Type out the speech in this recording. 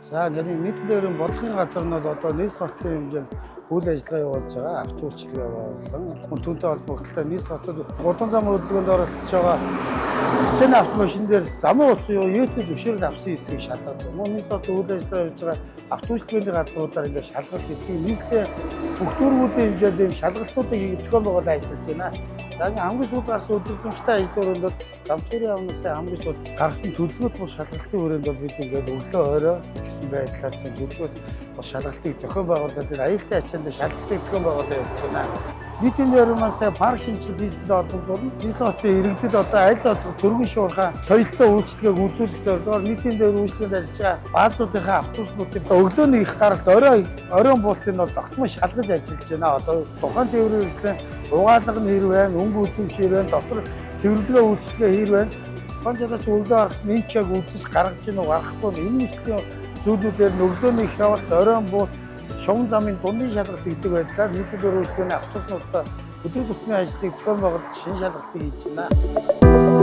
За гэрийн нийтлэлээр бодлогын газар нь бол одоо нийслэл хотын хэмжээнд үйл ажиллагаа явуулж байгаа автоулчилгээ байгуулсан. Хүн түнтэй холбогдолтой нийслэл хотод гудамж зам хөдөлгөөнд оролцож байгаа хичээний автомашин дээр замын утас юу ээцээ зөвшөөрөл авсан эсэхийг шалгадаг. Мөн нийслэл хотод үйл ажиллагаа явуулж байгаа автоулчилгээний газруудаар ингээд шалгалт хийдэг. Нийслэлийн бүх төргүүдийн хэмжээнд ийм шалгалтуудыг зохион байгуулалт ажиллаж байна. За ингээд хамгийн сүүлд гарсан өдөржингчтэй ажлын өрөөнд замтгарын яамнасаа хамгийн сүүлд гаргасан төлөвлөгөөт бус шалгалтын хүрээнд бол бид ингээд өглөө орой гэсэн байдлаар тийм төлөвлөгөөт бус шалгалтыг зохион байгуулад энэ аюултай ачаанд шалгалтыг зохион байгуулаад явж байна. Нийтийн нэрмэнсээ парк шинжилгээ хийсэнд оролцуулна. Нийслэл хотын иргэдэд одоо аль болох төргийн шуурхай соёлтой үйлчлэгийг үзүүлэх зорилгоор нийтийн дээр үйлчлэгэнд ажиллаж байгаа баазуудынхаа автобуснуудыг өглөөний их гаралт оройн буултыг бол тогтмол шалгаж ажиллаж байна. Одоо тухайн тээврийн хэрэгслийн угаалга нь хэр байна, өнгө үзэмж хэр байна, дотор цэвэрлэгээ үйлчлэгээ хэр байна. Тухайн жагаач өглөө харахад энэ чаг үзэж гаргаж ийн үү гарахгүй нь энэ нийслэлийн зүйлүүдээр өглөөний их явалт оройн буулт шугам замын дундын шалгалт гэдэг байдлаар нийтийн үйлчлэгээний автобуснуудаа өдөр тутмын ажлыг зохион байгуулж шинэ шалгалтыг хийж байна.